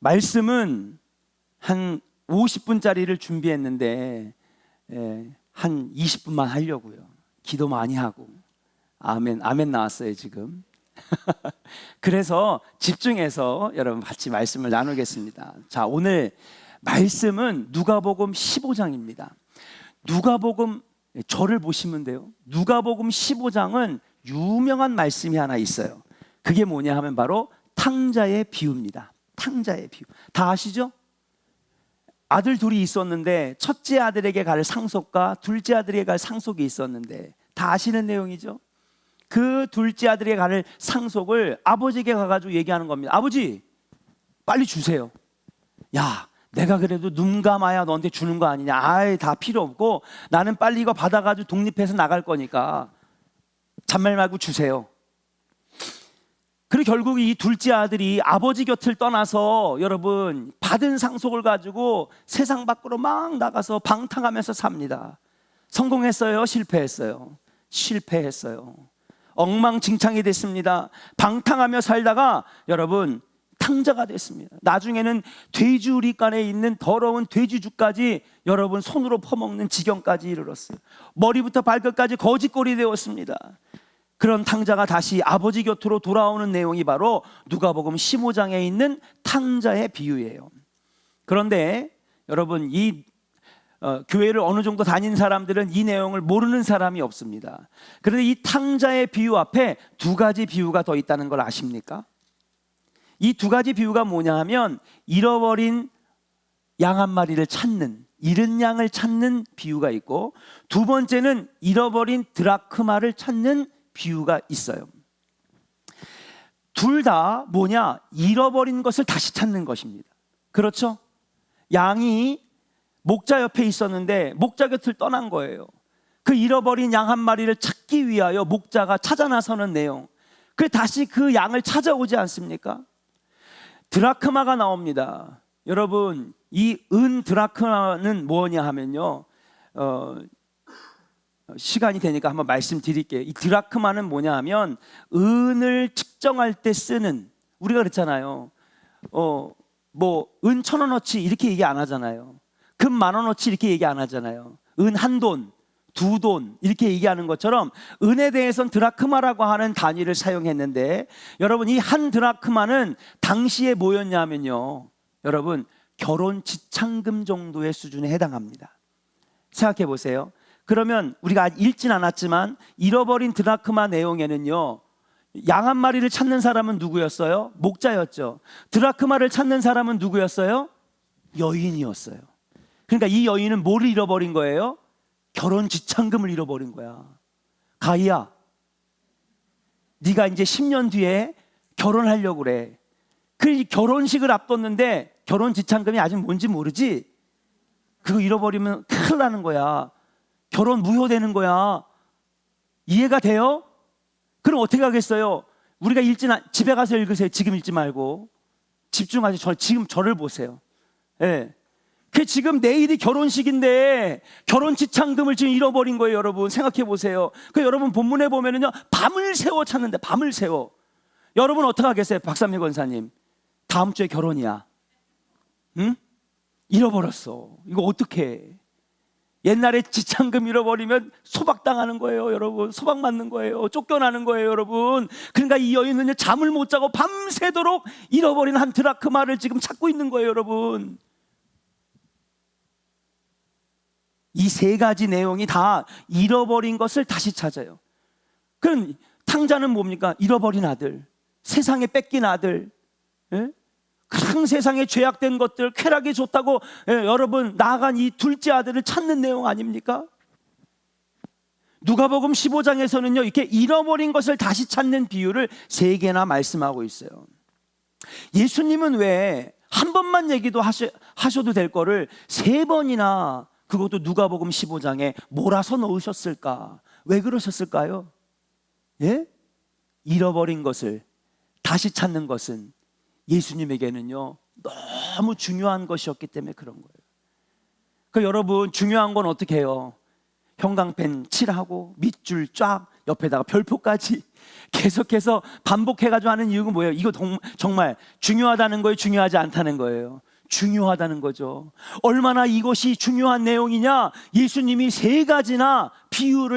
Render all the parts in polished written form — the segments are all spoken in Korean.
말씀은 한 50분짜리를 준비했는데 한 20분만 하려고요. 기도 많이 하고. 아멘, 아멘 나왔어요 지금. 그래서 집중해서 여러분 같이 말씀을 나누겠습니다. 자, 오늘 말씀은 누가복음 15장입니다. 누가복음, 저를 보시면 돼요. 누가복음 15장은 유명한 말씀이 하나 있어요. 그게 뭐냐 하면 바로 탕자의 비유입니다. 탕자의 비유. 다 아시죠? 아들 둘이 있었는데 첫째 아들에게 갈 상속과 둘째 아들에게 갈 상속이 있었는데 다 아시는 내용이죠? 그 둘째 아들에게 갈 상속을 아버지에게 가가지고 얘기하는 겁니다. 아버지, 빨리 주세요. 야, 내가 그래도 눈 감아야 너한테 주는 거 아니냐. 아이, 다 필요 없고 나는 빨리 이거 받아가지고 독립해서 나갈 거니까 잔말 말고 주세요. 그리고 결국 이 둘째 아들이 아버지 곁을 떠나서 여러분 받은 상속을 가지고 세상 밖으로 막 나가서 방탕하면서 삽니다. 성공했어요? 실패했어요? 실패했어요. 엉망진창이 됐습니다. 방탕하며 살다가 여러분 탕자가 됐습니다. 나중에는 돼지우리간에 있는 더러운 돼지죽까지 여러분 손으로 퍼먹는 지경까지 이르렀어요. 머리부터 발끝까지 거짓골이 되었습니다. 그런 탕자가 다시 아버지 곁으로 돌아오는 내용이 바로 누가복음 15장에 있는 탕자의 비유예요. 그런데 여러분 이 교회를 어느 정도 다닌 사람들은 이 내용을 모르는 사람이 없습니다. 그런데 이 탕자의 비유 앞에 두 가지 비유가 더 있다는 걸 아십니까? 이 두 가지 비유가 뭐냐 하면 잃어버린 양 한 마리를 찾는, 잃은 양을 찾는 비유가 있고, 두 번째는 잃어버린 드라크마를 찾는 비유가 있어요. 둘 다 뭐냐? 잃어버린 것을 다시 찾는 것입니다. 그렇죠? 양이 목자 옆에 있었는데 목자 곁을 떠난 거예요. 그 잃어버린 양 한 마리를 찾기 위하여 목자가 찾아 나서는 내용. 그 다시 그 양을 찾아오지 않습니까? 드라크마가 나옵니다. 여러분, 이 은 드라크마는 뭐냐 하면요, 시간이 되니까 한번 말씀드릴게요. 이 드라크마는 뭐냐 하면 은을 측정할 때 쓰는, 우리가 그랬잖아요. 뭐 은 1,000원어치 이렇게 얘기 안 하잖아요. 금 10,000원어치 이렇게 얘기 안 하잖아요. 은 한 돈, 두 돈 이렇게 얘기하는 것처럼 은에 대해서는 드라크마라고 하는 단위를 사용했는데, 여러분 이 한 드라크마는 당시에 뭐였냐면요, 여러분 결혼 지참금 정도의 수준에 해당합니다. 생각해 보세요. 그러면 우리가 읽진 않았지만 잃어버린 드라크마 내용에는요, 양 한 마리를 찾는 사람은 누구였어요? 목자였죠. 드라크마를 찾는 사람은 누구였어요? 여인이었어요. 그러니까 이 여인은 뭘 잃어버린 거예요? 결혼 지참금을 잃어버린 거야. 가희야, 네가 이제 10년 뒤에 결혼하려고 그래. 그 결혼식을 앞뒀는데 결혼 지참금이 아직 뭔지 모르지? 그거 잃어버리면 큰일 나는 거야. 결혼 무효되는 거야. 이해가 돼요? 그럼 어떻게 하겠어요? 우리가 집에 가서 읽으세요. 지금 읽지 말고 집중하세요. 지금 저를 보세요. 예. 그 지금 내일이 결혼식인데 결혼 지참금을 지금 잃어버린 거예요. 여러분 생각해 보세요. 그 여러분 본문에 보면은요, 밤을 새워 찾는데, 밤을 새워. 여러분 어떻게 하겠어요? 박삼일 권사님, 다음 주에 결혼이야. 응? 잃어버렸어. 이거 어떡해? 옛날에 지참금 잃어버리면 소박당하는 거예요. 여러분 소박 맞는 거예요. 쫓겨나는 거예요. 여러분. 그러니까 이 여인은 잠을 못 자고 밤새도록 잃어버린 한 드라크마를 지금 찾고 있는 거예요. 여러분, 이 세 가지 내용이 다 잃어버린 것을 다시 찾아요. 그럼 탕자는 뭡니까? 잃어버린 아들, 세상에 뺏긴 아들, 그 세상에 죄악된 것들, 쾌락이 좋다고 여러분 나아간 이 둘째 아들을 찾는 내용 아닙니까? 누가복음 15장에서는요, 이렇게 잃어버린 것을 다시 찾는 비유를 3개나 말씀하고 있어요. 예수님은 왜 한 번만 얘기도 하셔도 될 거를 3번이나, 그것도 누가복음 15장에 몰아서 넣으셨을까? 왜 그러셨을까요? 예? 잃어버린 것을 다시 찾는 것은 예수님에게는요 너무 중요한 것이었기 때문에 그런 거예요. 그 여러분, 중요한 건 어떻게 해요? 형광펜 칠하고 밑줄 쫙 옆에다가 별표까지 계속해서 반복해가지고 하는 이유가 뭐예요? 이거 정말 중요하다는 거예요? 중요하지 않다는 거예요? 중요하다는 거죠. 얼마나 이것이 중요한 내용이냐? 예수님이 3가지나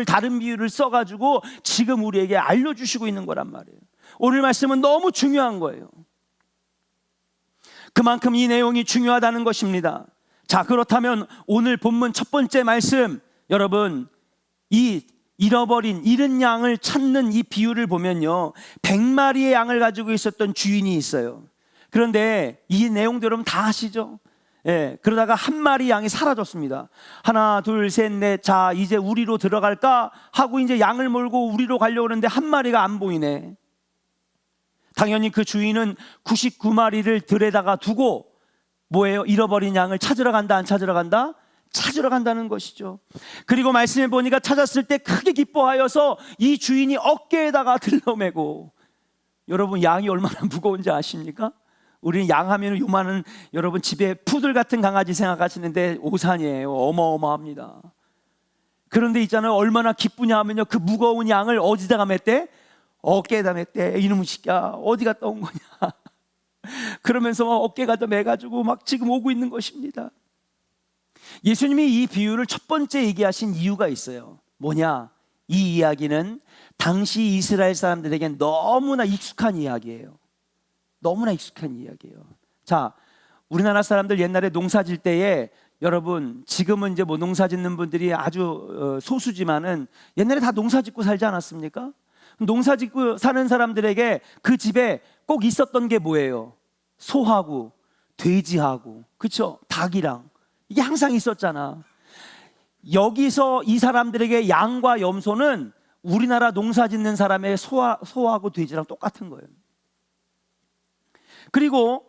다른 비유를 써가지고 지금 우리에게 알려주시고 있는 거란 말이에요. 오늘 말씀은 너무 중요한 거예요. 그만큼 이 내용이 중요하다는 것입니다. 자, 그렇다면 오늘 본문 첫 번째 말씀, 여러분, 이 잃은 양을 찾는 이 비유를 보면요, 100마리의 양을 가지고 있었던 주인이 있어요. 그런데 이 내용들 여러분 다 아시죠? 예, 그러다가 한 마리 양이 사라졌습니다. 하나, 둘, 셋, 넷, 자 이제 우리로 들어갈까 하고 이제 양을 몰고 우리로 가려고 하는데 한 마리가 안 보이네. 당연히 그 주인은 99마리를 들에다가 두고 뭐예요? 잃어버린 양을 찾으러 간다, 안 찾으러 간다? 찾으러 간다는 것이죠. 그리고 말씀해 보니까 찾았을 때 크게 기뻐하여서 이 주인이 어깨에다가 들러매고, 여러분 양이 얼마나 무거운지 아십니까? 우리는 양 하면 요만한, 여러분 집에 푸들 같은 강아지 생각하시는데 오산이에요. 어마어마합니다. 그런데 있잖아요, 얼마나 기쁘냐 하면요, 그 무거운 양을 어디다가 맸대? 어깨에다 맸대. 이놈의 새끼야 어디 갔다 온 거냐 그러면서 막 어깨가 더 매가지고 막 지금 오고 있는 것입니다. 예수님이 이 비유를 첫 번째 얘기하신 이유가 있어요. 뭐냐? 이 이야기는 당시 이스라엘 사람들에게 너무나 익숙한 이야기예요. 너무나 익숙한 이야기예요. 자, 우리나라 사람들 옛날에 농사 질 때에, 여러분 지금은 이제 뭐 농사 짓는 분들이 아주 소수지만은 옛날에 다 농사 짓고 살지 않았습니까? 농사 짓고 사는 사람들에게 그 집에 꼭 있었던 게 뭐예요? 소하고 돼지하고, 그렇죠? 닭이랑 이게 항상 있었잖아. 여기서 이 사람들에게 양과 염소는 우리나라 농사 짓는 사람의 소하고 돼지랑 똑같은 거예요. 그리고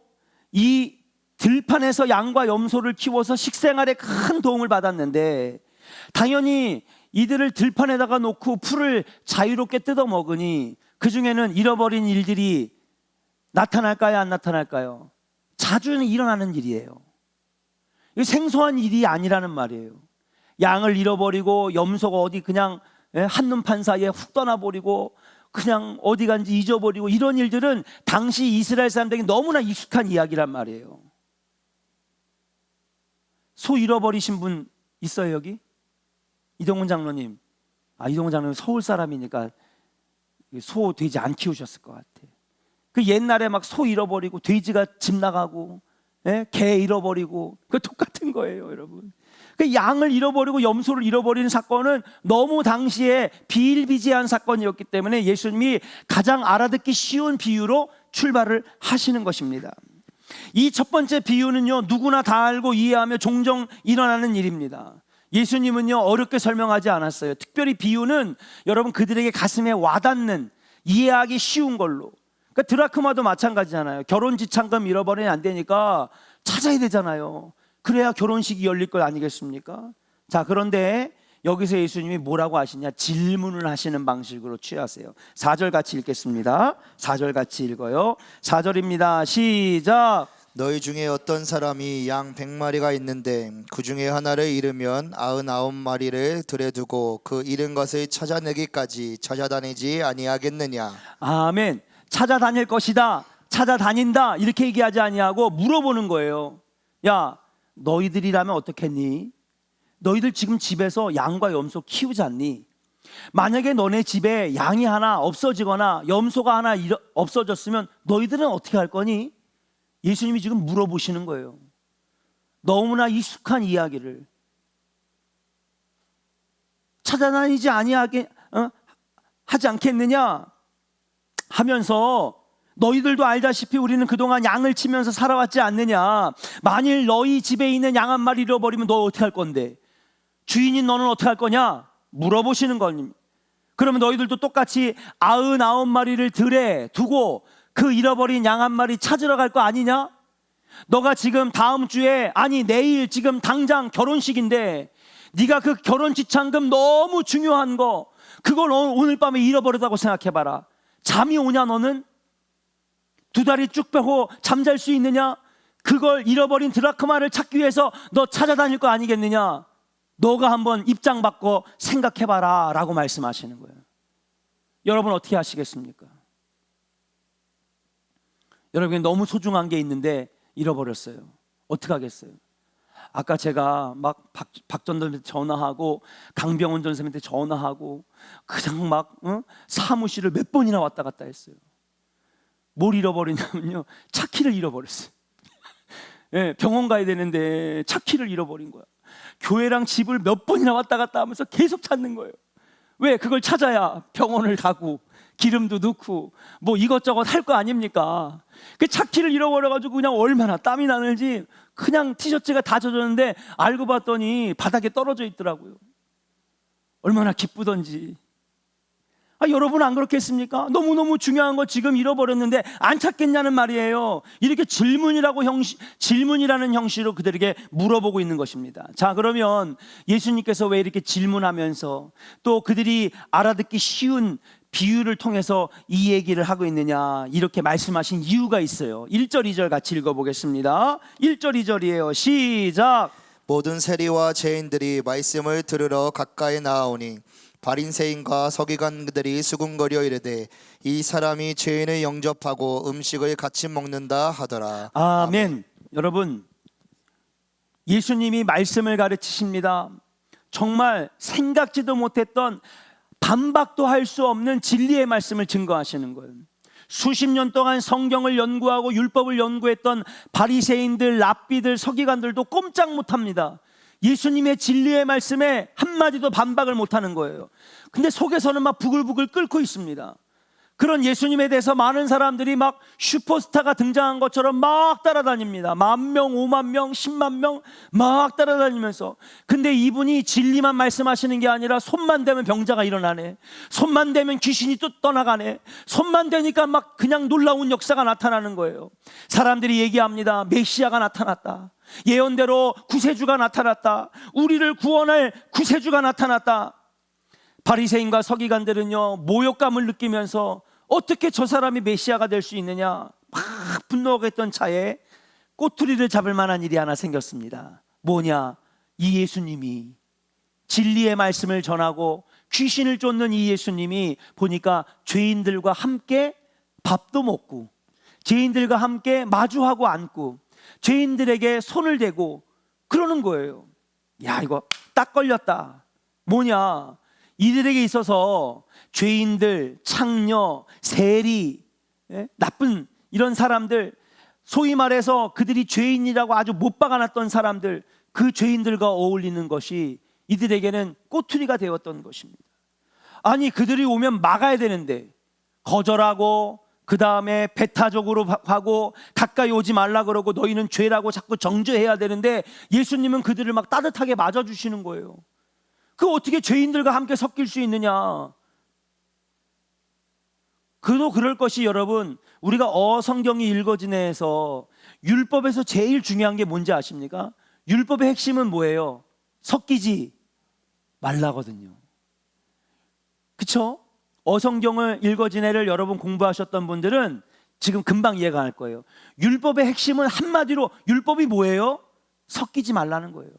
이 들판에서 양과 염소를 키워서 식생활에 큰 도움을 받았는데, 당연히 이들을 들판에다가 놓고 풀을 자유롭게 뜯어 먹으니 그 중에는 잃어버린 일들이 나타날까요, 안 나타날까요? 자주 일어나는 일이에요. 이거 생소한 일이 아니라는 말이에요. 양을 잃어버리고 염소가 어디 그냥 한눈판 사이에 훅 떠나버리고 그냥 어디 간지 잊어버리고, 이런 일들은 당시 이스라엘 사람들에게 너무나 익숙한 이야기란 말이에요. 소 잃어버리신 분 있어요 여기? 이동훈 장로님. 이동훈 장로님 서울 사람이니까 소 돼지 안 키우셨을 것 같아. 그 옛날에 막 소 잃어버리고 돼지가 집 나가고 개 잃어버리고, 그 똑같은 거예요 여러분. 그 양을 잃어버리고 염소를 잃어버리는 사건은 너무 당시에 비일비재한 사건이었기 때문에 예수님이 가장 알아듣기 쉬운 비유로 출발을 하시는 것입니다. 이 첫 번째 비유는요, 누구나 다 알고 이해하며 종종 일어나는 일입니다. 예수님은요 어렵게 설명하지 않았어요. 특별히 비유는 여러분 그들에게 가슴에 와닿는, 이해하기 쉬운 걸로. 그러니까 드라크마도 마찬가지잖아요. 결혼 지참금 잃어버리면 안 되니까 찾아야 되잖아요. 그래야 결혼식이 열릴 것 아니겠습니까? 자, 그런데 여기서 예수님이 뭐라고 하시냐? 질문을 하시는 방식으로 취하세요. 4절 같이 읽겠습니다. 4절 같이 읽어요. 4절입니다. 시작. 너희 중에 어떤 사람이 양 100마리가 있는데 그 중에 하나를 잃으면 99마리를 들에 두고 그 잃은 것을 찾아내기까지 찾아다니지 아니하겠느냐? 아멘. 찾아다닐 것이다, 찾아다닌다, 이렇게 얘기하지 아니하고 물어보는 거예요. 야, 너희들이라면 어떻겠니? 너희들 지금 집에서 양과 염소 키우지 않니? 만약에 너네 집에 양이 하나 없어지거나 염소가 하나 없어졌으면 너희들은 어떻게 할 거니? 예수님이 지금 물어보시는 거예요. 너무나 익숙한 이야기를. 찾아다니지 하지 않겠느냐 하면서, 너희들도 알다시피 우리는 그동안 양을 치면서 살아왔지 않느냐. 만일 너희 집에 있는 양 한 마리 잃어버리면 너 어떻게 할 건데? 주인인 너는 어떻게 할 거냐? 물어보시는 겁니다. 그러면 너희들도 똑같이 99마리를 들에 두고 그 잃어버린 양 한 마리 찾으러 갈 거 아니냐? 너가 지금 다음 주에, 아니 내일, 지금 당장 결혼식인데 네가 그 결혼 지참금 너무 중요한 거, 그걸 오늘 밤에 잃어버렸다고 생각해봐라. 잠이 오냐 너는? 두 다리 쭉 펴고 잠잘 수 있느냐? 그걸 잃어버린 드라크마를 찾기 위해서 너 찾아다닐 거 아니겠느냐? 너가 한번 입장 바꿔 생각해봐라 라고 말씀하시는 거예요. 여러분 어떻게 하시겠습니까? 여러분이 너무 소중한 게 있는데 잃어버렸어요. 어떻게 하겠어요? 아까 제가 막 박전 선생님한테 전화하고 강병원 전생님한테 전화하고 그냥 막 사무실을 몇 번이나 왔다 갔다 했어요. 뭘 잃어버리냐면요, 차키를 잃어버렸어요. 예, 병원 가야 되는데 차키를 잃어버린 거야. 교회랑 집을 몇 번이나 왔다 갔다 하면서 계속 찾는 거예요. 왜? 그걸 찾아야 병원을 가고 기름도 넣고 뭐 이것저것 할 거 아닙니까? 그 차키를 잃어버려가지고 그냥 얼마나 땀이 나는지 그냥 티셔츠가 다 젖었는데 알고 봤더니 바닥에 떨어져 있더라고요. 얼마나 기쁘던지. 여러분 안 그렇겠습니까? 너무너무 중요한 거 지금 잃어버렸는데 안 찾겠냐는 말이에요. 이렇게 질문이라는 형식으로 그들에게 물어보고 있는 것입니다. 자, 그러면 예수님께서 왜 이렇게 질문하면서 또 그들이 알아듣기 쉬운 비유를 통해서 이 얘기를 하고 있느냐, 이렇게 말씀하신 이유가 있어요. 1절 2절 같이 읽어보겠습니다. 1절 2절이에요. 시작. 모든 세리와 죄인들이 말씀을 들으러 가까이 나아오니 바리새인과 서기관들이 수군거려 이르되 이 사람이 죄인을 영접하고 음식을 같이 먹는다 하더라. 아멘. 여러분, 예수님이 말씀을 가르치십니다. 정말 생각지도 못했던, 반박도 할 수 없는 진리의 말씀을 증거하시는 거예요. 수십 년 동안 성경을 연구하고 율법을 연구했던 바리새인들, 랍비들, 서기관들도 꼼짝 못합니다. 예수님의 진리의 말씀에 한마디도 반박을 못하는 거예요. 근데 속에서는 막 부글부글 끓고 있습니다. 그런 예수님에 대해서 많은 사람들이 막 슈퍼스타가 등장한 것처럼 막 따라다닙니다. 10,000명, 50,000명, 100,000명 막 따라다니면서. 근데 이분이 진리만 말씀하시는 게 아니라 손만 대면 병자가 일어나네, 손만 대면 귀신이 또 떠나가네, 손만 대니까 막 그냥 놀라운 역사가 나타나는 거예요. 사람들이 얘기합니다. 메시아가 나타났다, 예언대로 구세주가 나타났다, 우리를 구원할 구세주가 나타났다. 바리새인과 서기관들은요, 모욕감을 느끼면서 어떻게 저 사람이 메시아가 될 수 있느냐 막 분노하겠던 차에 꼬투리를 잡을 만한 일이 하나 생겼습니다. 뭐냐? 이 예수님이, 진리의 말씀을 전하고 귀신을 쫓는 이 예수님이 보니까 죄인들과 함께 밥도 먹고 죄인들과 함께 마주하고 앉고 죄인들에게 손을 대고 그러는 거예요. 야, 이거 딱 걸렸다. 뭐냐? 이들에게 있어서 죄인들, 창녀, 세리, 나쁜 이런 사람들, 소위 말해서 그들이 죄인이라고 아주 못 박아놨던 사람들, 그 죄인들과 어울리는 것이 이들에게는 꼬투리가 되었던 것입니다. 아니, 그들이 오면 막아야 되는데 거절하고 그 다음에 배타적으로 하고 가까이 오지 말라 그러고 너희는 죄라고 자꾸 정죄해야 되는데 예수님은 그들을 막 따뜻하게 맞아주시는 거예요. 그 어떻게 죄인들과 함께 섞일 수 있느냐? 그도 그럴 것이, 여러분, 우리가 성경이 읽어지네에서 율법에서 제일 중요한 게 뭔지 아십니까? 율법의 핵심은 뭐예요? 섞이지 말라거든요. 그쵸? 어성경을 읽어지네를 여러분 공부하셨던 분들은 지금 금방 이해가 갈 거예요. 율법의 핵심은 한마디로 율법이 뭐예요? 섞이지 말라는 거예요.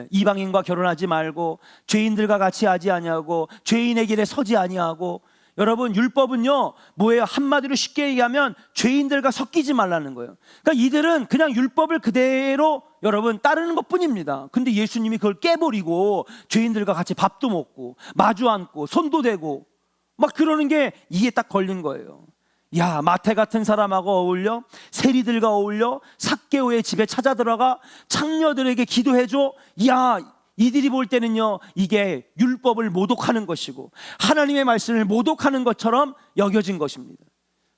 이방인과 결혼하지 말고 죄인들과 같이 하지 아니하고 죄인의 길에 서지 아니하고. 여러분, 율법은요 뭐예요? 한마디로 쉽게 얘기하면 죄인들과 섞이지 말라는 거예요. 그러니까 이들은 그냥 율법을 그대로 여러분 따르는 것뿐입니다. 근데 예수님이 그걸 깨버리고 죄인들과 같이 밥도 먹고 마주 앉고 손도 대고 막 그러는 게 이게 딱 걸린 거예요. 야, 마태 같은 사람하고 어울려? 세리들과 어울려? 삭개오의 집에 찾아 들어가 창녀들에게 기도해줘? 야, 이들이 볼 때는요 이게 율법을 모독하는 것이고 하나님의 말씀을 모독하는 것처럼 여겨진 것입니다.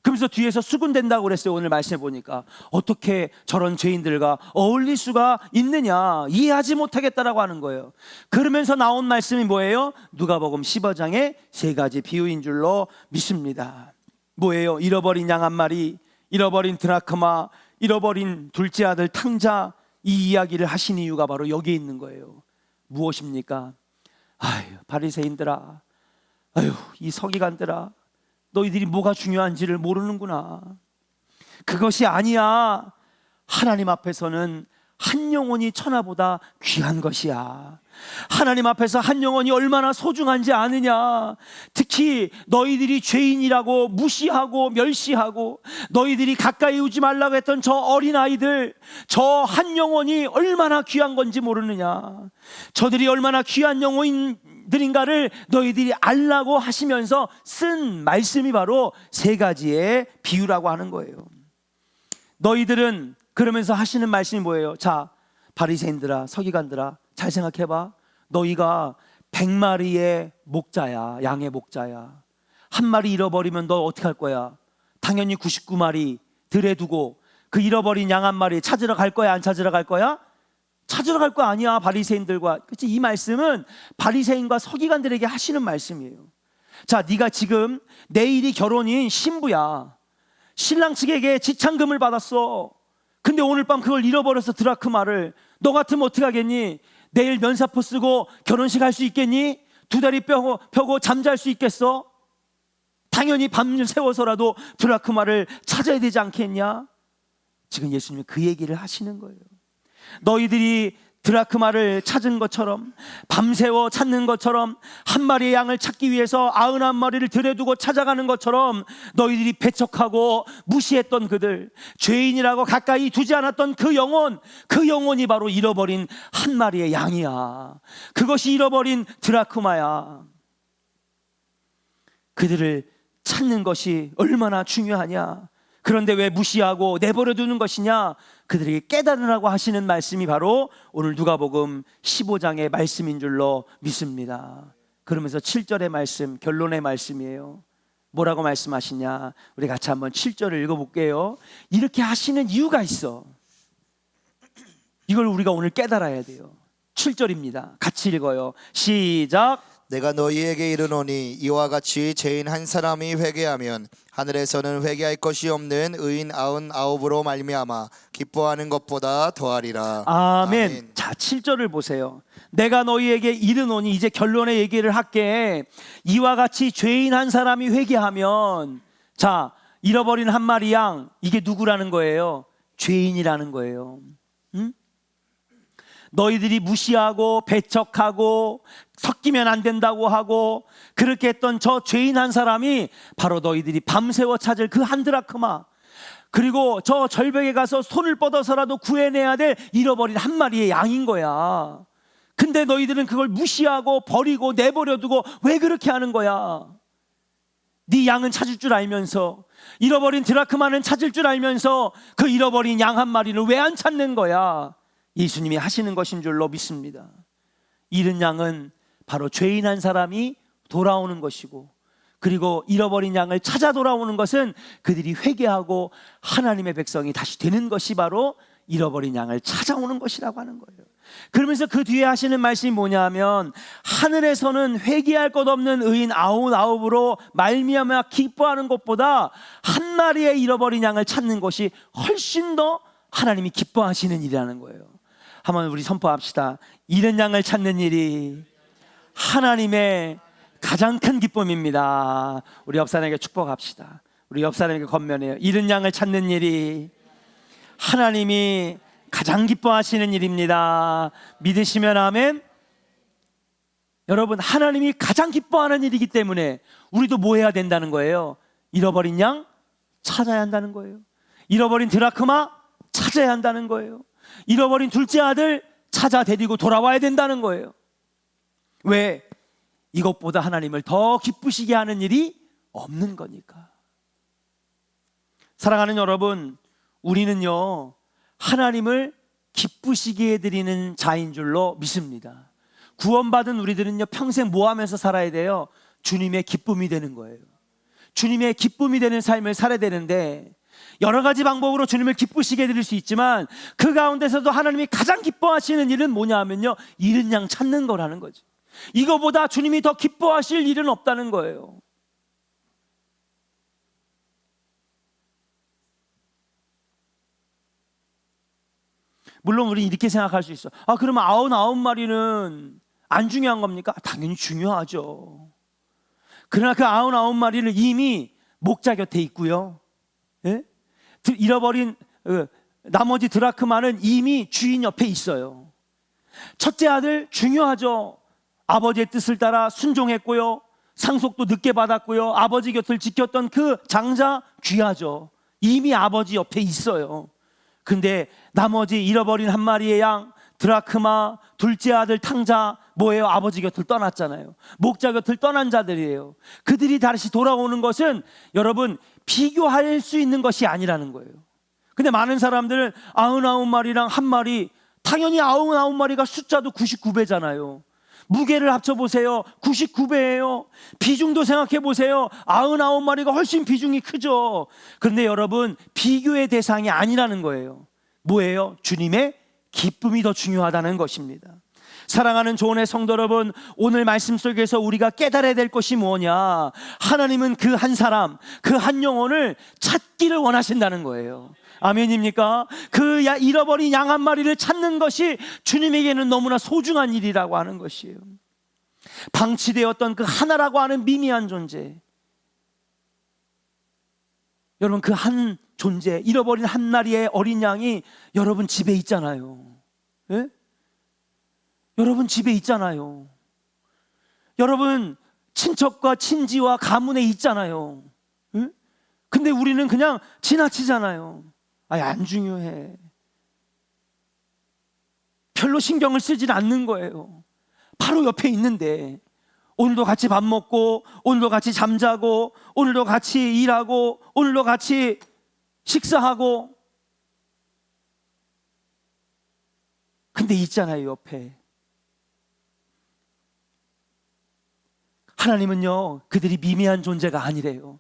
그러면서 뒤에서 수군댄다고 그랬어요. 오늘 말씀해 보니까 어떻게 저런 죄인들과 어울릴 수가 있느냐, 이해하지 못하겠다라고 하는 거예요. 그러면서 나온 말씀이 뭐예요? 누가복음 15장의 3가지 비유인 줄로 믿습니다. 뭐예요? 잃어버린 양 한 마리, 잃어버린 드라크마, 잃어버린 둘째 아들 탕자, 이 이야기를 하신 이유가 바로 여기에 있는 거예요. 무엇입니까? 아유, 바리새인들아, 아유, 이 서기관들아, 너희들이 뭐가 중요한지를 모르는구나. 그것이 아니야. 하나님 앞에서는 한 영혼이 천하보다 귀한 것이야. 하나님 앞에서 한 영혼이 얼마나 소중한지 아느냐. 특히 너희들이 죄인이라고 무시하고 멸시하고 너희들이 가까이 오지 말라고 했던 저 어린아이들, 저 한 영혼이 얼마나 귀한 건지 모르느냐. 저들이 얼마나 귀한 영혼들인가를 너희들이 알라고 하시면서 쓴 말씀이 바로 세 가지의 비유라고 하는 거예요. 너희들은 그러면서 하시는 말씀이 뭐예요? 자, 바리새인들아, 서기관들아, 잘 생각해봐. 너희가 100마리의 목자야, 양의 목자야. 한 마리 잃어버리면 너 어떻게 할 거야? 당연히 99마리 들에 두고 그 잃어버린 양 한 마리 찾으러 갈 거야, 안 찾으러 갈 거야? 찾으러 갈 거 아니야, 바리새인들과. 그치? 이 말씀은 바리새인과 서기관들에게 하시는 말씀이에요. 자, 네가 지금 내일이 결혼인 신부야. 신랑 측에게 지참금을 받았어. 근데 오늘 밤 그걸 잃어버려서 드라크마를. 너 같으면 어떻게 하겠니? 내일 면사포 쓰고 결혼식 할 수 있겠니? 두 다리 펴고 잠잘 수 있겠어? 당연히 밤을 새워서라도 드라크마를 찾아야 되지 않겠냐? 지금 예수님이 그 얘기를 하시는 거예요. 너희들이 드라크마를 찾은 것처럼, 밤새워 찾는 것처럼, 한 마리의 양을 찾기 위해서 99마리를 들에 두고 찾아가는 것처럼 너희들이 배척하고 무시했던 그들, 죄인이라고 가까이 두지 않았던 그 영혼이 바로 잃어버린 한 마리의 양이야. 그것이 잃어버린 드라크마야. 그들을 찾는 것이 얼마나 중요하냐. 그런데 왜 무시하고 내버려 두는 것이냐? 그들에게 깨달으라고 하시는 말씀이 바로 오늘 누가복음 15장의 말씀인 줄로 믿습니다. 그러면서 7절의 말씀, 결론의 말씀이에요. 뭐라고 말씀하시냐? 우리 같이 한번 7절을 읽어볼게요. 이렇게 하시는 이유가 있어. 이걸 우리가 오늘 깨달아야 돼요. 7절입니다. 같이 읽어요. 시작. 내가 너희에게 이르노니 이와 같이 죄인 한 사람이 회개하면 하늘에서는 회개할 것이 없는 의인 99으로 말미암아 기뻐하는 것보다 더하리라. 아멘. 자, 7절을 보세요. 내가 너희에게 이르노니, 이제 결론의 얘기를 할게. 이와 같이 죄인 한 사람이 회개하면, 자, 잃어버린 한 마리 양, 이게 누구라는 거예요? 죄인이라는 거예요. 응? 너희들이 무시하고 배척하고 섞이면 안 된다고 하고 그렇게 했던 저 죄인 한 사람이 바로 너희들이 밤새워 찾을 그 한 드라크마, 그리고 저 절벽에 가서 손을 뻗어서라도 구해내야 될 잃어버린 한 마리의 양인 거야. 근데 너희들은 그걸 무시하고 버리고 내버려두고 왜 그렇게 하는 거야? 네 양은 찾을 줄 알면서, 잃어버린 드라크마는 찾을 줄 알면서 그 잃어버린 양 한 마리를 왜 안 찾는 거야? 예수님이 하시는 것인 줄로 믿습니다. 잃은 양은 바로 죄인 한 사람이 돌아오는 것이고, 그리고 잃어버린 양을 찾아 돌아오는 것은 그들이 회개하고 하나님의 백성이 다시 되는 것이 바로 잃어버린 양을 찾아오는 것이라고 하는 거예요. 그러면서 그 뒤에 하시는 말씀이 뭐냐면, 하늘에서는 회개할 것 없는 의인 99으로 말미암아 기뻐하는 것보다 한 마리의 잃어버린 양을 찾는 것이 훨씬 더 하나님이 기뻐하시는 일이라는 거예요. 한번 우리 선포합시다. 잃은 양을 찾는 일이 하나님의 가장 큰 기쁨입니다. 우리 옆 사람에게 축복합시다. 우리 옆 사람에게 권면해요. 잃은 양을 찾는 일이 하나님이 가장 기뻐하시는 일입니다. 믿으시면 아멘. 여러분, 하나님이 가장 기뻐하는 일이기 때문에 우리도 뭐 해야 된다는 거예요? 잃어버린 양 찾아야 한다는 거예요. 잃어버린 드라크마 찾아야 한다는 거예요. 잃어버린 둘째 아들 찾아 데리고 돌아와야 된다는 거예요. 왜? 이것보다 하나님을 더 기쁘시게 하는 일이 없는 거니까. 사랑하는 여러분, 우리는요 하나님을 기쁘시게 해드리는 자인 줄로 믿습니다. 구원받은 우리들은요 평생 뭐 하면서 살아야 돼요? 주님의 기쁨이 되는 거예요. 주님의 기쁨이 되는 삶을 살아야 되는데, 여러 가지 방법으로 주님을 기쁘시게 해드릴 수 있지만 그 가운데서도 하나님이 가장 기뻐하시는 일은 뭐냐 하면요, 잃은 양 찾는 거라는 거죠. 이거보다 주님이 더 기뻐하실 일은 없다는 거예요. 물론 우리 이렇게 생각할 수 있어. 그러면 99마리는 안 중요한 겁니까? 당연히 중요하죠. 그러나 그 99마리를 이미 목자 곁에 있고요, 예? 잃어버린 나머지 드라크마는 이미 주인 옆에 있어요. 첫째 아들 중요하죠. 아버지의 뜻을 따라 순종했고요, 상속도 늦게 받았고요, 아버지 곁을 지켰던 그 장자 귀하죠. 이미 아버지 옆에 있어요. 근데 나머지 잃어버린 한 마리의 양 드라크마, 둘째 아들 탕자, 뭐예요? 아버지 곁을 떠났잖아요. 목자 곁을 떠난 자들이에요. 그들이 다시 돌아오는 것은 여러분 비교할 수 있는 것이 아니라는 거예요. 근데 많은 사람들은 99마리랑 한 마리, 당연히 99마리가 숫자도 99배잖아요. 무게를 합쳐보세요. 99배예요. 비중도 생각해보세요. 99마리가 훨씬 비중이 크죠. 그런데 여러분 비교의 대상이 아니라는 거예요. 뭐예요? 주님의 기쁨이 더 중요하다는 것입니다. 사랑하는 조은의 성도 여러분, 오늘 말씀 속에서 우리가 깨달아야 될 것이 뭐냐? 하나님은 그 한 사람, 그 한 영혼을 찾기를 원하신다는 거예요. 아멘입니까? 그 잃어버린 양 한 마리를 찾는 것이 주님에게는 너무나 소중한 일이라고 하는 것이에요. 방치되었던 그 하나라고 하는 미미한 존재, 여러분 그 한 존재, 잃어버린 한 마리의 어린 양이 여러분 집에 있잖아요. 예? 여러분 집에 있잖아요. 여러분 친척과 친지와 가문에 있잖아요. 예? 근데 우리는 그냥 지나치잖아요. 아니 안 중요해, 별로 신경을 쓰진 않는 거예요. 바로 옆에 있는데 오늘도 같이 밥 먹고, 오늘도 같이 잠자고, 오늘도 같이 일하고, 오늘도 같이 식사하고, 근데 있잖아요 옆에. 하나님은요 그들이 미미한 존재가 아니래요.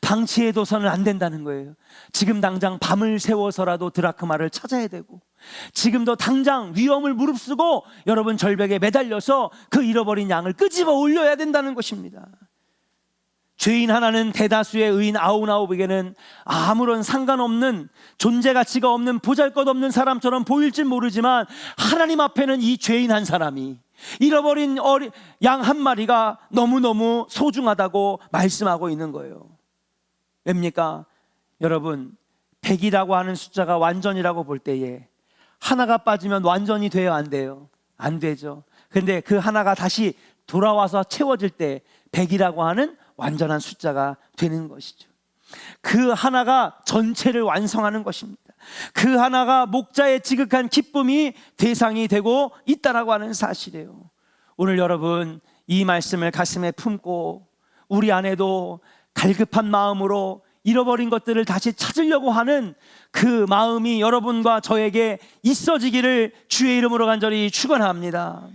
방치해둬서는 안 된다는 거예요. 지금 당장 밤을 새워서라도 드라크마를 찾아야 되고, 지금도 당장 위험을 무릅쓰고 여러분 절벽에 매달려서 그 잃어버린 양을 끄집어 올려야 된다는 것입니다. 죄인 하나는 대다수의 의인 99에게는 아무런 상관없는, 존재 가치가 없는, 보잘것없는 사람처럼 보일진 모르지만 하나님 앞에는 이 죄인 한 사람이, 잃어버린 양 한 마리가 너무너무 소중하다고 말씀하고 있는 거예요. 왜입니까? 여러분 100이라고 하는 숫자가 완전이라고 볼 때에 하나가 빠지면 완전이 돼요, 안 돼요? 안 되죠. 근데 그 하나가 다시 돌아와서 채워질 때 100이라고 하는 완전한 숫자가 되는 것이죠. 그 하나가 전체를 완성하는 것입니다. 그 하나가 목자의 지극한 기쁨이 대상이 되고 있다라고 하는 사실이에요. 오늘 여러분 이 말씀을 가슴에 품고 우리 안에도 갈급한 마음으로 잃어버린 것들을 다시 찾으려고 하는 그 마음이 여러분과 저에게 있어지기를 주의 이름으로 간절히 축원합니다.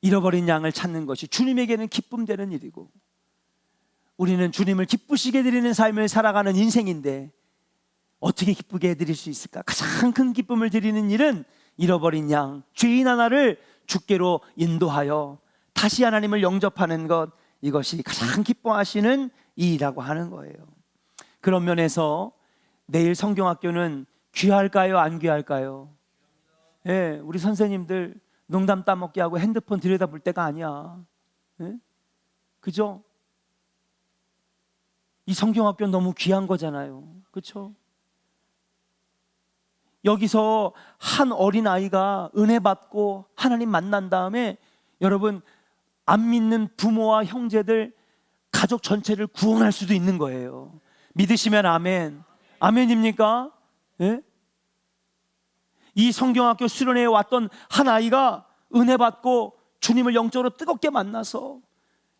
잃어버린 양을 찾는 것이 주님에게는 기쁨 되는 일이고, 우리는 주님을 기쁘시게 드리는 삶을 살아가는 인생인데 어떻게 기쁘게 해드릴 수 있을까? 가장 큰 기쁨을 드리는 일은 잃어버린 양, 죄인 하나를 주께로 인도하여 다시 하나님을 영접하는 것, 이것이 가장 기뻐하시는 일이라고 하는 거예요. 그런 면에서 내일 성경학교는 귀할까요? 안 귀할까요? 예, 우리 선생님들 농담 따먹게 하고 핸드폰 들여다볼 때가 아니야. 예? 그죠? 이 성경학교는 너무 귀한 거잖아요. 그렇죠? 여기서 한 어린아이가 은혜 받고 하나님 만난 다음에 여러분 안 믿는 부모와 형제들, 가족 전체를 구원할 수도 있는 거예요. 믿으시면 아멘. 아멘입니까? 예? 이 성경학교 수련회에 왔던 한 아이가 은혜 받고 주님을 영적으로 뜨겁게 만나서,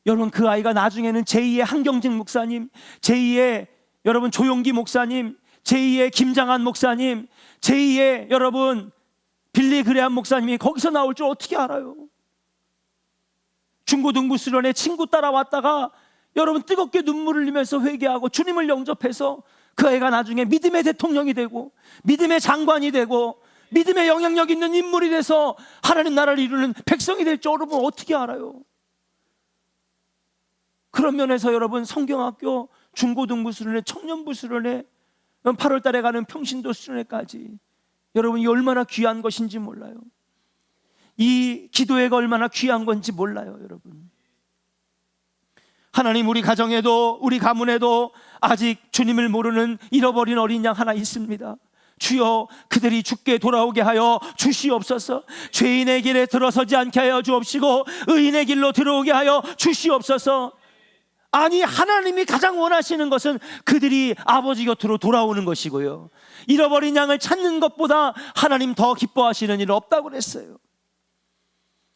여러분 그 아이가 나중에는 제2의 한경직 목사님, 제2의 여러분 조용기 목사님, 제2의 김장한 목사님, 제2의 여러분 빌리 그레함 목사님이 거기서 나올 줄 어떻게 알아요? 중고등부 수련회 친구 따라왔다가 여러분 뜨겁게 눈물을 흘리면서 회개하고 주님을 영접해서 그 애가 나중에 믿음의 대통령이 되고 믿음의 장관이 되고 믿음의 영향력 있는 인물이 돼서 하나님 나라를 이루는 백성이 될 줄 여러분 어떻게 알아요? 그런 면에서 여러분 성경학교, 중고등부 수련회, 청년부 수련회, 8월 달에 가는 평신도 수련회까지 여러분 이 얼마나 귀한 것인지 몰라요. 이 기도회가 얼마나 귀한 건지 몰라요, 여러분. 하나님, 우리 가정에도 우리 가문에도 아직 주님을 모르는 잃어버린 어린 양 하나 있습니다. 주여, 그들이 주께 돌아오게 하여 주시옵소서. 죄인의 길에 들어서지 않게 하여 주옵시고 의인의 길로 들어오게 하여 주시옵소서. 아니, 하나님이 가장 원하시는 것은 그들이 아버지 곁으로 돌아오는 것이고요, 잃어버린 양을 찾는 것보다 하나님 더 기뻐하시는 일은 없다고 그랬어요.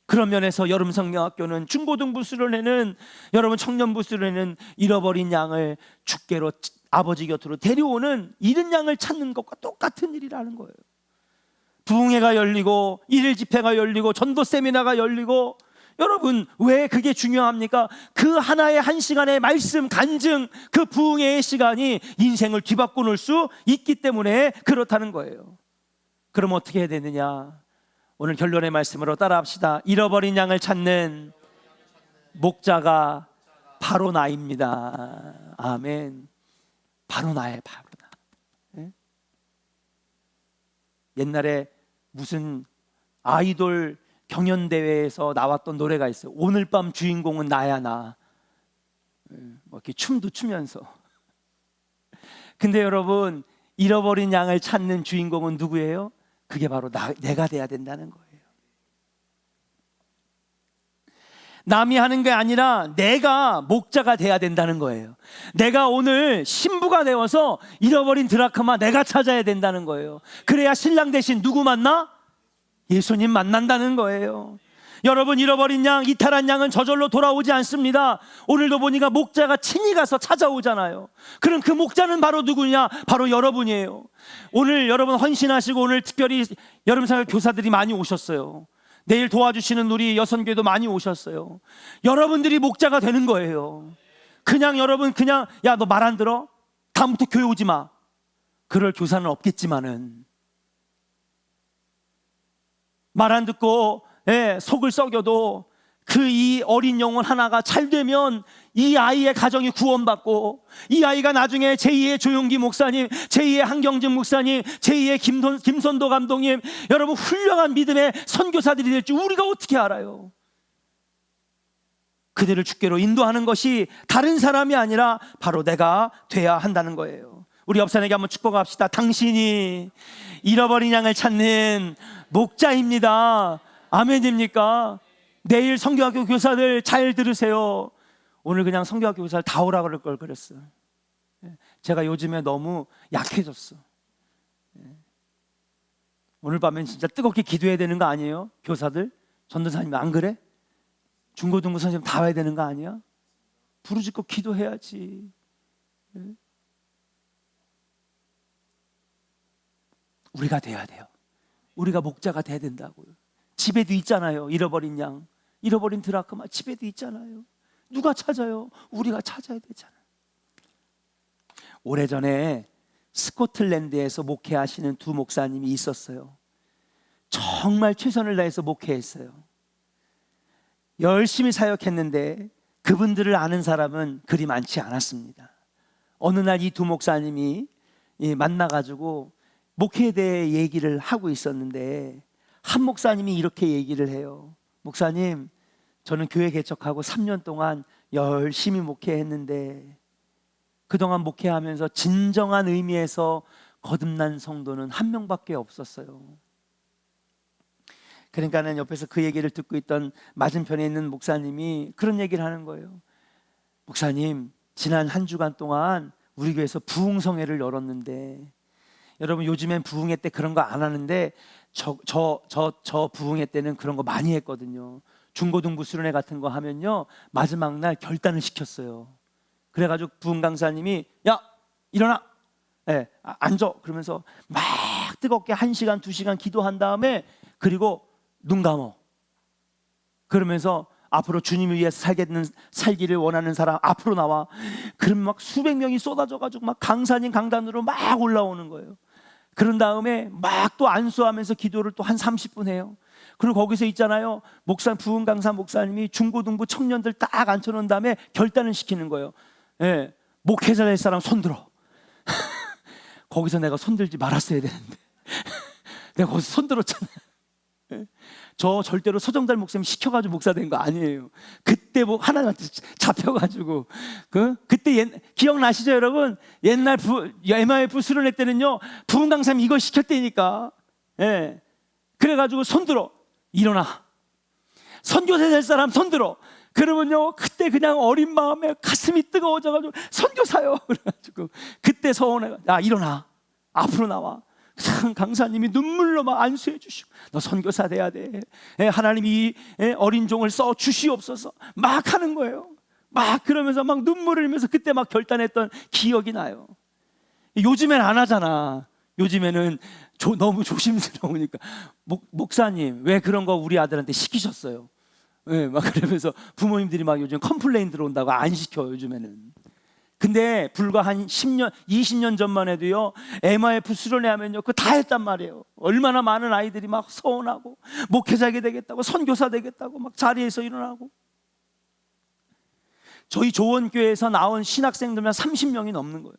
그런 면에서 여름 성경학교는 중고등부 수련회는, 여러분 청년부 수련회는 잃어버린 양을 주께로, 아버지 곁으로 데려오는 잃은 양을 찾는 것과 똑같은 일이라는 거예요. 부흥회가 열리고 일일 집회가 열리고 전도 세미나가 열리고, 여러분 왜 그게 중요합니까? 그 하나의 한 시간의 말씀 간증, 그 부흥회의 시간이 인생을 뒤바꿔 놓을 수 있기 때문에 그렇다는 거예요. 그럼 어떻게 해야 되느냐? 오늘 결론의 말씀으로 따라합시다. 잃어버린 양을 찾는 목자가 바로 나입니다. 아멘. 바로 나예요, 바로 나. 예? 옛날에 무슨 아이돌 경연대회에서 나왔던 노래가 있어요. 오늘 밤 주인공은 나야, 나. 뭐 이렇게 춤도 추면서. 근데 여러분, 잃어버린 양을 찾는 주인공은 누구예요? 그게 바로 내가 돼야 된다는 거예요. 남이 하는 게 아니라 내가 목자가 돼야 된다는 거예요. 내가 오늘 신부가 되어서 잃어버린 드라크마 내가 찾아야 된다는 거예요. 그래야 신랑 대신 누구 만나? 예수님 만난다는 거예요. 여러분, 잃어버린 양, 이탈한 양은 저절로 돌아오지 않습니다. 오늘도 보니까 목자가 친히 가서 찾아오잖아요. 그럼 그 목자는 바로 누구냐? 바로 여러분이에요. 오늘 여러분 헌신하시고, 오늘 특별히 여름사역 교사들이 많이 오셨어요. 내일 도와주시는 우리 여선교회도 많이 오셨어요. 여러분들이 목자가 되는 거예요. 그냥 여러분 그냥 야, 너 말 안 들어? 다음부터 교회 오지 마. 그럴 교사는 없겠지만은, 말 안 듣고 속을 썩여도 그 이 어린 영혼 하나가 잘 되면 이 아이의 가정이 구원받고, 이 아이가 나중에 제2의 조용기 목사님, 제2의 한경진 목사님, 제2의 김선도 감독님, 여러분 훌륭한 믿음의 선교사들이 될 줄 우리가 어떻게 알아요? 그들을 주께로 인도하는 것이 다른 사람이 아니라 바로 내가 돼야 한다는 거예요. 우리 옆 사람에게 한번 축복합시다. 당신이 잃어버린 양을 찾는 목자입니다. 아멘입니까? 내일 성교학교 교사들 잘 들으세요. 오늘 그냥 성교학교 교사를 다 오라 그럴 걸 그랬어요. 제가 요즘에 너무 약해졌어. 오늘 밤엔 진짜 뜨겁게 기도해야 되는 거 아니에요? 교사들, 전도사님 안 그래? 중고등부 선생님 다 와야 되는 거 아니야? 부르짖고 기도해야지. 우리가 돼야 돼요. 우리가 목자가 돼야 된다고요. 집에도 있잖아요. 잃어버린 양, 잃어버린 드라크마 집에도 있잖아요. 누가 찾아요? 우리가 찾아야 되잖아요. 오래전에 스코틀랜드에서 목회하시는 두 목사님이 있었어요. 정말 최선을 다해서 목회했어요. 열심히 사역했는데 그분들을 아는 사람은 그리 많지 않았습니다. 어느 날 이 두 목사님이 만나가지고 목회에 대해 얘기를 하고 있었는데, 한 목사님이 이렇게 얘기를 해요. 목사님, 저는 교회 개척하고 3년 동안 열심히 목회했는데 그동안 목회하면서 진정한 의미에서 거듭난 성도는 한 명밖에 없었어요. 그러니까는 옆에서 그 얘기를 듣고 있던 맞은편에 있는 목사님이 그런 얘기를 하는 거예요. 목사님, 지난 한 주간 동안 우리 교회에서 부흥성회를 열었는데, 여러분 요즘엔 부흥회 때 그런 거 안 하는데 저 부흥회 때는 그런 거 많이 했거든요. 중고등부 수련회 같은 거 하면요, 마지막 날 결단을 시켰어요. 그래가지고 부흥 강사님이 야, 일어나, 앉아, 그러면서 막 뜨겁게 1시간 2시간 기도한 다음에, 그리고 눈 감어. 그러면서 앞으로 주님을 위해서 살기를 원하는 사람 앞으로 나와. 그럼 막 수백 명이 쏟아져가지고 막 강사님 강단으로 막 올라오는 거예요. 그런 다음에 막 또 안수하면서 기도를 또 한 30분 해요. 그리고 거기서 있잖아요, 부흥 강사 목사님이 중고등부 청년들 딱 앉혀놓은 다음에 결단을 시키는 거예요. 목회자 될 사람 손 들어. 거기서 내가 손 들지 말았어야 되는데 내가 거기서 손 들었잖아요. 저 절대로 서정달 목사님 시켜가지고 목사 된 거 아니에요. 그때 뭐 하나님한테 잡혀가지고 그때 기억나시죠 여러분? 옛날 MIF 수련회 때는요 부흥 강사님 이거 시켰다니까. 예. 그래가지고 손들어 일어나 선교사 될 사람 손들어. 그러면요 그때 그냥 어린 마음에 가슴이 뜨거워져가지고 선교사요. 그래가지고 그때 서원해. 야 일어나 앞으로 나와. 강사님이 눈물로 막 안수해 주시고 너 선교사 돼야 돼. 하나님이 어린 종을 써 주시옵소서 막 하는 거예요. 막 그러면서 막 눈물을 흘리면서 그때 막 결단했던 기억이 나요. 요즘엔 안 하잖아. 요즘에는 너무 조심스러우니까 목사님 왜 그런 거 우리 아들한테 시키셨어요? 막 그러면서 부모님들이 막 요즘 컴플레인 들어온다고 안 시켜 요즘에는. 근데 불과 한 10년, 20년 전만 해도요 MIF 수련회 하면요 그거 다 했단 말이에요. 얼마나 많은 아이들이 막 서원하고 목회자게 되겠다고 선교사 되겠다고 막 자리에서 일어나고. 저희 조원교회에서 나온 신학생들만 30명이 넘는 거예요.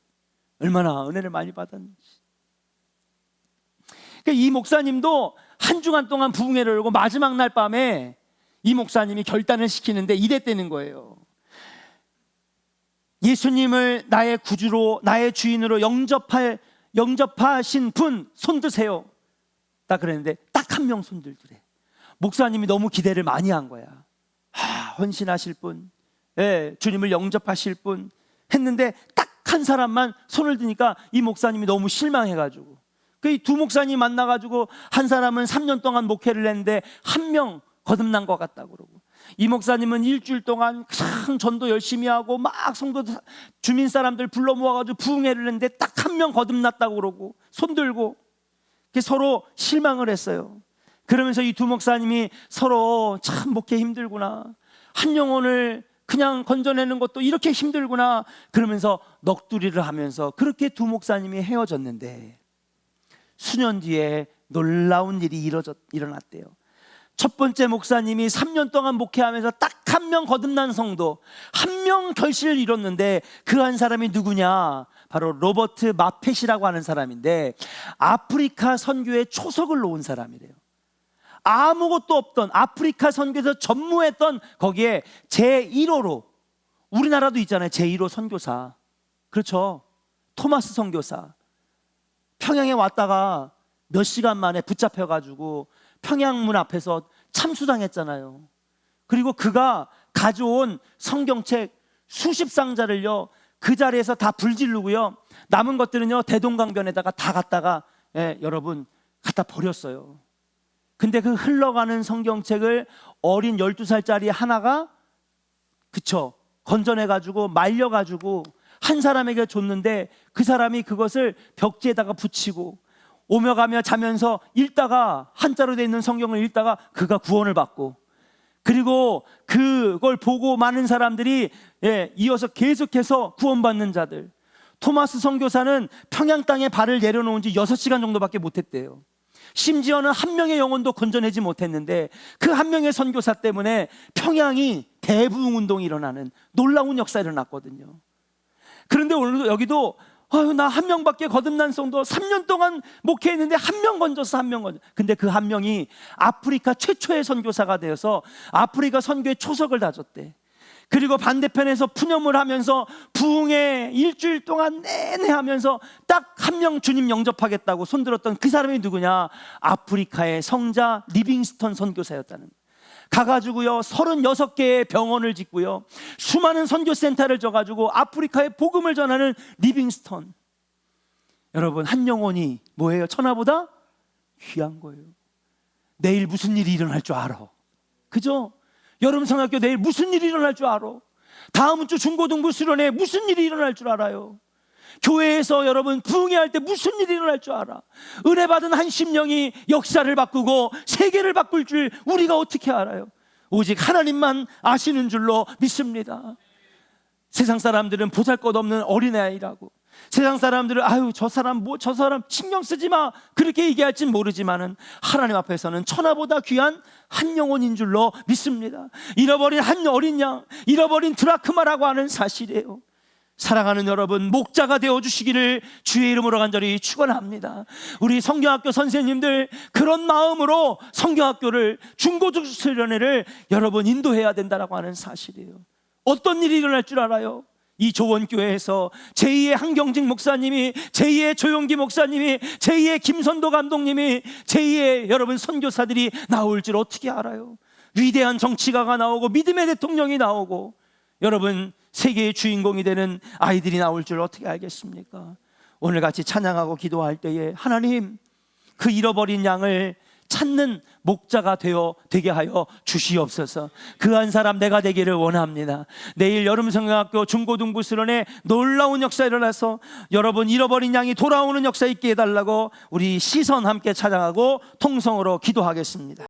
얼마나 은혜를 많이 받았는지. 그러니까 이 목사님도 한 주간 동안 부흥회를 열고 마지막 날 밤에 이 목사님이 결단을 시키는데 이랬다는 거예요. 예수님을 나의 구주로 나의 주인으로 영접하신 분 손 드세요. 딱 그랬는데 딱 한 명 손 들더래. 목사님이 너무 기대를 많이 한 거야. 헌신하실 분, 주님을 영접하실 분 했는데 딱 한 사람만 손을 드니까 이 목사님이 너무 실망해가지고 그 두 목사님 만나가지고 한 사람은 3년 동안 목회를 했는데 한 명 거듭난 것 같다고 그러고 이 목사님은 일주일 동안 참 전도 열심히 하고 막 성도 주민 사람들 불러 모아가지고 부흥회를 했는데 딱 한 명 거듭났다고 그러고 손 들고 서로 실망을 했어요. 그러면서 이 두 목사님이 서로 참 목회 힘들구나, 한 영혼을 그냥 건져내는 것도 이렇게 힘들구나 그러면서 넋두리를 하면서 그렇게 두 목사님이 헤어졌는데 수년 뒤에 놀라운 일이 일어났대요. 첫 번째 목사님이 3년 동안 목회하면서 딱 한 명 거듭난 성도, 한 명 결실을 이뤘는데 그 한 사람이 누구냐? 바로 로버트 마펫이라고 하는 사람인데 아프리카 선교에 초석을 놓은 사람이래요. 아무것도 없던 아프리카 선교에서 전무했던 거기에 제1호로, 우리나라도 있잖아요 제1호 선교사, 그렇죠? 토마스 선교사. 평양에 왔다가 몇 시간 만에 붙잡혀가지고 평양문 앞에서 참수당했잖아요. 그리고 그가 가져온 성경책 수십 상자를요 그 자리에서 다 불지르고요 남은 것들은요 대동강변에다가 다 갖다가 여러분 갖다 버렸어요. 근데 그 흘러가는 성경책을 어린 12살짜리 하나가 건져내가지고 말려가지고 한 사람에게 줬는데 그 사람이 그것을 벽지에다가 붙이고 오며 가며 자면서 읽다가 한자로 되어 있는 성경을 읽다가 그가 구원을 받고, 그리고 그걸 보고 많은 사람들이 이어서 계속해서 구원받는 자들. 토마스 선교사는 평양 땅에 발을 내려놓은 지 6시간 정도밖에 못했대요. 심지어는 한 명의 영혼도 건져내지 못했는데 그 한 명의 선교사 때문에 평양이 대부흥 운동이 일어나는 놀라운 역사가 일어났거든요. 그런데 오늘도 여기도 나 한 명밖에 거듭난 성도 3년 동안 목회했는데 한 명 건졌어, 한 명 건졌어. 근데 그 한 명이 아프리카 최초의 선교사가 되어서 아프리카 선교의 초석을 다졌대. 그리고 반대편에서 푸념을 하면서 부흥회 일주일 동안 내내 하면서 딱 한 명 주님 영접하겠다고 손들었던 그 사람이 누구냐? 아프리카의 성자 리빙스턴 선교사였다는. 가가지고요 36개의 병원을 짓고요 수많은 선교센터를 져가지고 아프리카에 복음을 전하는 리빙스턴. 여러분, 한 영혼이 뭐예요? 천하보다 귀한 거예요. 내일 무슨 일이 일어날 줄 알아? 그죠? 여름 성학교 내일 무슨 일이 일어날 줄 알아? 다음 주 중고등부 수련회 무슨 일이 일어날 줄 알아요? 교회에서 여러분 부흥회 할 때 무슨 일이 일어날 줄 알아? 은혜 받은 한 심령이 역사를 바꾸고 세계를 바꿀 줄 우리가 어떻게 알아요? 오직 하나님만 아시는 줄로 믿습니다. 세상 사람들은 보잘것없는 어린아이라고, 세상 사람들은 저 사람 신경 쓰지 마 그렇게 얘기할진 모르지만은 하나님 앞에서는 천하보다 귀한 한 영혼인 줄로 믿습니다. 잃어버린 한 어린 양, 잃어버린 드라크마라고 하는 사실이에요. 사랑하는 여러분, 목자가 되어주시기를 주의 이름으로 간절히 축원합니다. 우리 성경학교 선생님들 그런 마음으로 성경학교를 중고등수련회를 여러분 인도해야 된다라고 하는 사실이에요. 어떤 일이 일어날 줄 알아요? 이 조원교회에서 제2의 한경직 목사님이, 제2의 조용기 목사님이, 제2의 김선도 감독님이, 제2의 여러분 선교사들이 나올 줄 어떻게 알아요? 위대한 정치가가 나오고 믿음의 대통령이 나오고 여러분 세계의 주인공이 되는 아이들이 나올 줄 어떻게 알겠습니까? 오늘 같이 찬양하고 기도할 때에 하나님, 그 잃어버린 양을 찾는 목자가 되게 하여 주시옵소서. 그 한 사람 내가 되기를 원합니다. 내일 여름성경학교 중고등부 수련회 놀라운 역사 일어나서 여러분 잃어버린 양이 돌아오는 역사 있게 해달라고 우리 시선 함께 찬양하고 통성으로 기도하겠습니다.